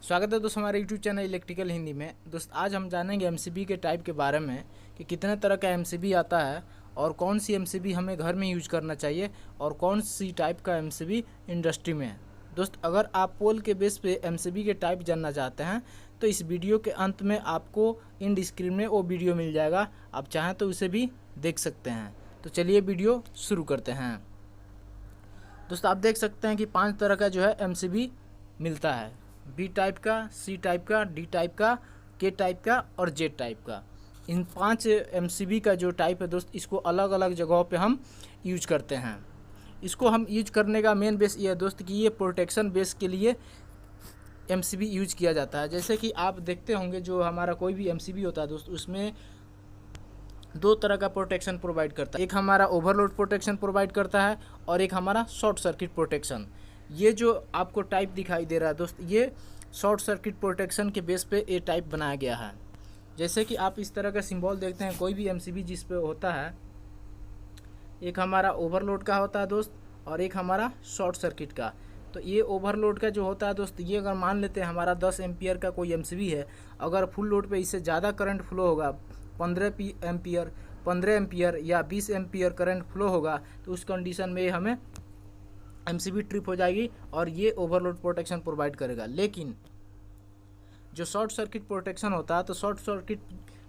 स्वागत है दोस्तों हमारे यूट्यूब चैनल इलेक्ट्रिकल हिंदी में। दोस्त आज हम जानेंगे एमसीबी के टाइप के बारे में कि कितने तरह का एमसीबी आता है और कौन सी एमसीबी हमें घर में यूज करना चाहिए और कौन सी टाइप का एमसीबी इंडस्ट्री में है। दोस्त अगर आप पोल के बेस पे एमसीबी के टाइप जानना चाहते हैं तो इस वीडियो के अंत में आपको इन स्क्रीन में वो वीडियो मिल जाएगा, आप चाहें तो उसे भी देख सकते हैं। तो चलिए वीडियो शुरू करते हैं। दोस्त आप देख सकते हैं कि 5 तरह का जो है एमसीबी मिलता है, बी टाइप का, सी टाइप का, डी टाइप का, के टाइप का और जेड टाइप का। इन 5 एमसीबी का जो टाइप है दोस्त, इसको अलग अलग जगहों पे हम यूज करते हैं। इसको हम यूज करने का मेन बेस ये है दोस्त कि ये प्रोटेक्शन बेस के लिए एमसीबी यूज किया जाता है। जैसे कि आप देखते होंगे जो हमारा कोई भी एमसीबी होता है दोस्त, उसमें 2 तरह का प्रोटेक्शन प्रोवाइड करता है। एक हमारा ओवरलोड प्रोटेक्शन प्रोवाइड करता है और एक हमारा शॉर्ट सर्किट प्रोटेक्शन। ये जो आपको टाइप दिखाई दे रहा है दोस्त, ये शॉर्ट सर्किट प्रोटेक्शन के बेस पे ये टाइप बनाया गया है। जैसे कि आप इस तरह का सिंबल देखते हैं कोई भी एमसीबी जिस पे होता है, एक हमारा ओवरलोड का होता है दोस्त और एक हमारा शॉर्ट सर्किट का। तो ये ओवरलोड का जो होता है दोस्त, ये अगर मान लेते हैं हमारा 10 एम्पियर का कोई एमसीबी है, अगर फुल लोड पे इससे ज़्यादा करंट फ्लो होगा, 15 एम्पियर या 20 एम्पियर करंट फ्लो होगा, तो उस कंडीशन में हमें एमसीबी ट्रिप हो जाएगी और ये ओवरलोड प्रोटेक्शन प्रोवाइड करेगा। लेकिन जो शॉर्ट सर्किट प्रोटेक्शन होता है, तो शॉर्ट सर्किट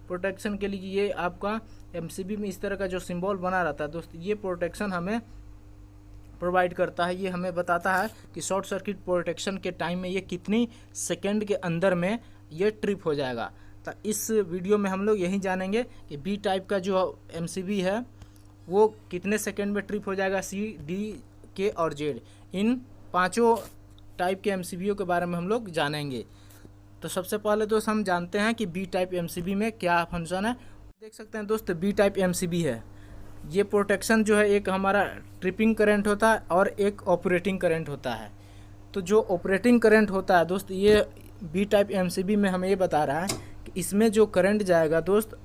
प्रोटेक्शन के लिए ये आपका एमसीबी में इस तरह का जो सिंबल बना रहता है दोस्त, ये प्रोटेक्शन हमें प्रोवाइड करता है। ये हमें बताता है कि शॉर्ट सर्किट प्रोटेक्शन के टाइम में ये कितनी सेकेंड के अंदर में ये ट्रिप हो जाएगा। तो इस वीडियो में हम लोग यही जानेंगे कि बी टाइप का जो एमसीबी है वो कितने सेकेंड में ट्रिप हो जाएगा, सी, डी, के और जेड, इन 5 टाइप के एमसीबीओ के बारे में हम लोग जानेंगे। तो सबसे पहले दोस्त हम जानते हैं कि बी टाइप एमसीबी में क्या फंक्शन है। देख सकते हैं दोस्त बी टाइप एमसीबी है, ये प्रोटेक्शन जो है एक हमारा ट्रिपिंग करंट होता है और एक ऑपरेटिंग करंट होता है। तो जो ऑपरेटिंग करंट होता है दोस्त, ये बी टाइप एमसीबी में हमें ये बता रहा है कि इसमें जो करंट जाएगा दोस्त,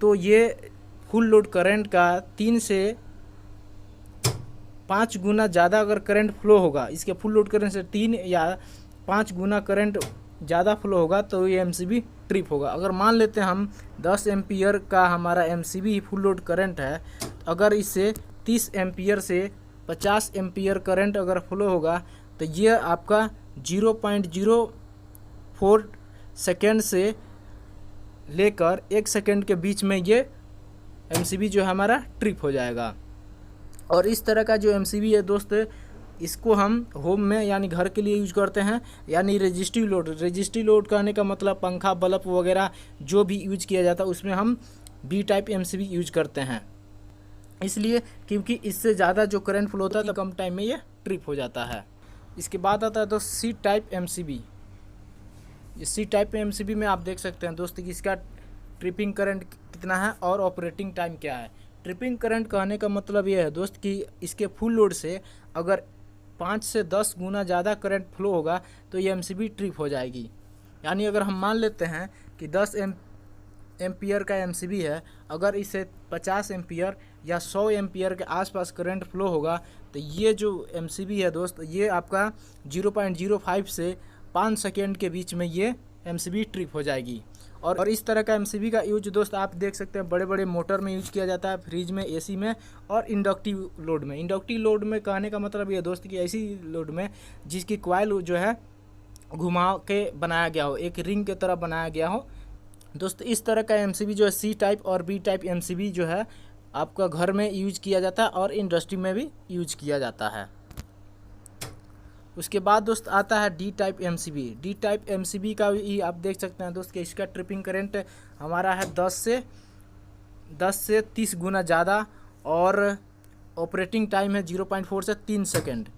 तो ये फुल लोड करंट का 3 से 5 गुना ज़्यादा अगर करंट फ्लो होगा, इसके फुल लोड करंट से 3 या 5 गुना करंट ज़्यादा फ्लो होगा तो ये एमसीबी ट्रिप होगा। अगर मान लेते हैं हम 10 एम्पियर का हमारा एमसीबी फुल लोड करंट है, तो अगर इससे 30 एम्पियर से 50 एम्पियर करंट अगर फ्लो होगा, तो ये आपका 0.04 सेकेंड से लेकर 1 सेकेंड के बीच में ये एमसीबी जो हमारा ट्रिप हो जाएगा। और इस तरह का जो एमसीबी है दोस्त, इसको हम होम में यानी घर के लिए यूज करते हैं, यानी रजिस्ट्री लोड कहने का मतलब पंखा, बल्ब वगैरह जो भी यूज किया जाता है उसमें हम बी टाइप एमसीबी यूज करते हैं। इसलिए क्योंकि इससे ज़्यादा जो करंट फ्लो होता है तो कम टाइम में ये ट्रिप हो जाता है। इसके बाद आता है दोस्त सी टाइप एमसीबी। ये सी टाइप एमसीबी में आप देख सकते हैं दोस्त कि इसका ट्रिपिंग करंट कितना है और ऑपरेटिंग टाइम क्या है। ट्रिपिंग करंट कहने का मतलब ये है दोस्त कि इसके फुल लोड से अगर 5 से 10 गुना ज़्यादा करंट फ्लो होगा तो ये एमसीबी ट्रिप हो जाएगी। यानी अगर हम मान लेते हैं कि 10 एम्पियर का एमसीबी है, अगर इसे 50 एम्पियर या 100 एम्पियर के आसपास करंट फ्लो होगा, तो ये जो एमसीबी है दोस्त, ये आपका 0.05 से 5 सेकेंड के बीच में ये एमसीबी ट्रिप हो जाएगी। और इस तरह का एमसीबी का यूज दोस्त आप देख सकते हैं बड़े बड़े मोटर में यूज किया जाता है, फ्रिज में, एसी में और इंडक्टिव लोड में। इंडक्टिव लोड में कहने का मतलब ये दोस्त कि ऐसी लोड में जिसकी कॉइल जो है घुमा के बनाया गया हो, एक रिंग के तरह बनाया गया हो दोस्त। इस तरह का एमसीबी जो है सी टाइप और बी टाइप एमसीबी जो है आपका घर में यूज किया जाता है और इंडस्ट्री में भी यूज किया जाता है। उसके बाद दोस्त आता है D type MCB. D type MCB का भी आप देख सकते हैं दोस्त कि इसका ट्रिपिंग करंट हमारा है 10 से 30 गुना ज़्यादा और ऑपरेटिंग टाइम है 0.4 से 3 सेकेंड।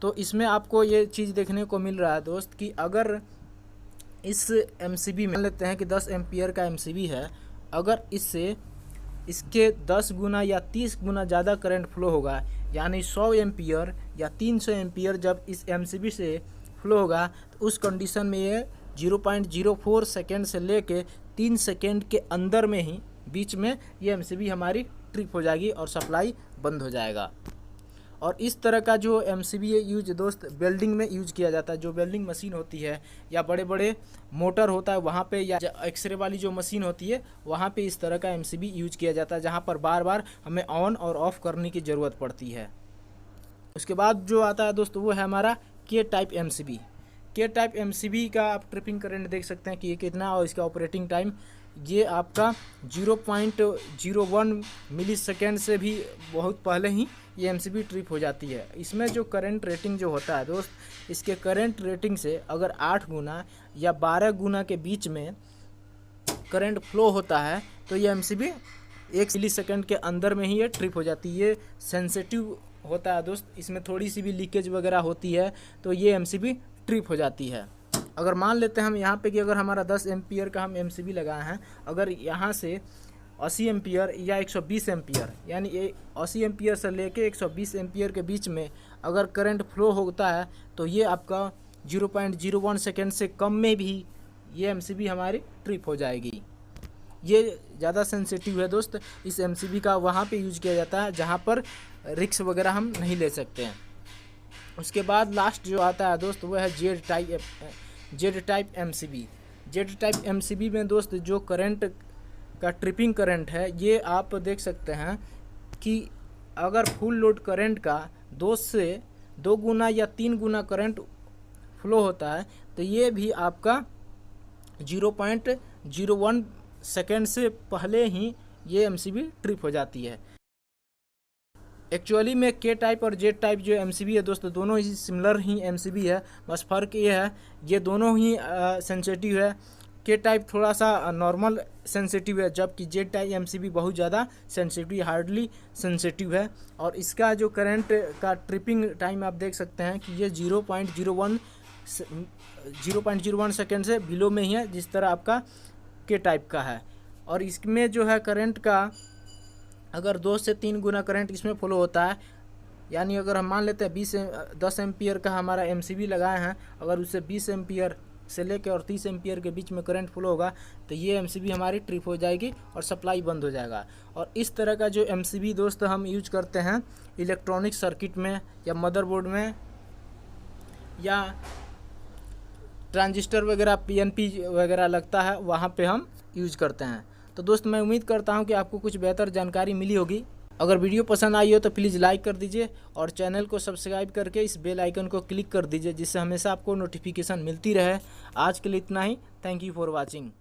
तो इसमें आपको ये चीज़ देखने को मिल रहा है दोस्त कि अगर इस एमसीबी में मान लेते हैं कि 10 एम्पियर का एमसीबी है, अगर इसके 10 गुना या 30 गुना ज़्यादा करंट फ्लो होगा, यानी 100 एम्पियर या 300 एम्पियर जब इस एमसीबी से फ्लो होगा, तो उस कंडीशन में ये 0.04 सेकेंड से लेके 3 सेकेंड के अंदर में ही बीच में ये एमसीबी हमारी ट्रिप हो जाएगी और सप्लाई बंद हो जाएगा। और इस तरह का जो एमसीबी यूज दोस्त वेल्डिंग में यूज किया जाता है। जो वेल्डिंग मशीन होती है या बड़े बड़े मोटर होता है वहाँ पे, या एक्सरे वाली जो मशीन होती है वहाँ पे इस तरह का एमसीबी यूज किया जाता है, जहाँ पर बार बार हमें ऑन और ऑफ करने की ज़रूरत पड़ती है। उसके बाद जो आता है दोस्तों वो है हमारा के टाइप एमसीबी। के टाइप एमसीबी का आप ट्रिपिंग करंट देख सकते हैं कि ये कितना, और इसका ऑपरेटिंग टाइम ये आपका 0.01 मिली सेकेंड से भी बहुत पहले ही ये एमसीबी ट्रिप हो जाती है। इसमें जो करंट रेटिंग जो होता है दोस्त, इसके करंट रेटिंग से अगर 8 गुना या 12 गुना के बीच में करंट फ्लो होता है तो ये एमसीबी 1 मिली सेकेंड के अंदर में ही ये ट्रिप हो जाती है। ये सेंसिटिव होता है दोस्त, इसमें थोड़ी सी भी लीकेज वगैरह होती है तो ये एमसीबी ट्रिप हो जाती है। अगर मान लेते हैं हम यहाँ पे कि अगर हमारा 10 एम्पियर का हम एमसीबी लगाए हैं, अगर यहाँ से 80 एम्पियर या 120 एम्पियर, यानी 80 एम्पियर से लेके 120 एम्पियर के बीच में अगर करंट फ्लो होता है तो ये आपका 0.01 सेकेंड से कम में भी ये एमसीबी हमारी ट्रिप हो जाएगी। ये ज़्यादा सेंसिटिव है दोस्त, इस एमसीबी का वहाँ पे यूज किया जाता है जहाँ पर रिक्स वगैरह हम नहीं ले सकते हैं। उसके बाद लास्ट जो आता है दोस्त वो है Z type MCB. Z type MCB में दोस्त जो करंट का ट्रिपिंग करंट है ये आप देख सकते हैं कि अगर फुल लोड करंट का 2 गुना या 3 गुना करंट फ्लो होता है तो ये भी आपका 0.01 सेकेंड से पहले ही ये एमसीबी ट्रिप हो जाती है। एक्चुअली में के टाइप और जेड टाइप जो एमसीबी है दोस्तों दोनों ही सिमिलर ही एमसीबी है, बस फ़र्क ये है ये दोनों ही सेंसिटिव है। के टाइप थोड़ा सा नॉर्मल सेंसिटिव है, जबकि जेड टाइप एमसीबी बहुत ज़्यादा सेंसिटिव, हार्डली सेंसिटिव है। और इसका जो करंट का ट्रिपिंग टाइम आप देख सकते हैं कि ये 0.01 सेकेंड से बिलो में ही है, जिस तरह आपका के टाइप का है। और इसमें जो है करंट का अगर 2 से 3 गुना करंट इसमें फ्लो होता है, यानी अगर हम मान लेते हैं 10 एम्पियर का हमारा एमसीबी लगाए हैं, अगर उससे 20 एम्पियर से लेकर और 30 एम्पियर के बीच में करंट फ्लो होगा तो ये एमसीबी हमारी ट्रिप हो जाएगी और सप्लाई बंद हो जाएगा। और इस तरह का जो एमसीबी दोस्त हम यूज करते हैं इलेक्ट्रॉनिक सर्किट में या मदरबोर्ड में या ट्रांजिस्टर वगैरह पीएनपी वगैरह लगता है वहाँ पे हम यूज करते हैं। तो दोस्त मैं उम्मीद करता हूँ कि आपको कुछ बेहतर जानकारी मिली होगी। अगर वीडियो पसंद आई हो तो प्लीज़ लाइक कर दीजिए और चैनल को सब्सक्राइब करके इस बेल आइकन को क्लिक कर दीजिए, जिससे हमेशा आपको नोटिफिकेशन मिलती रहे। आज के लिए इतना ही। Thank you for watching.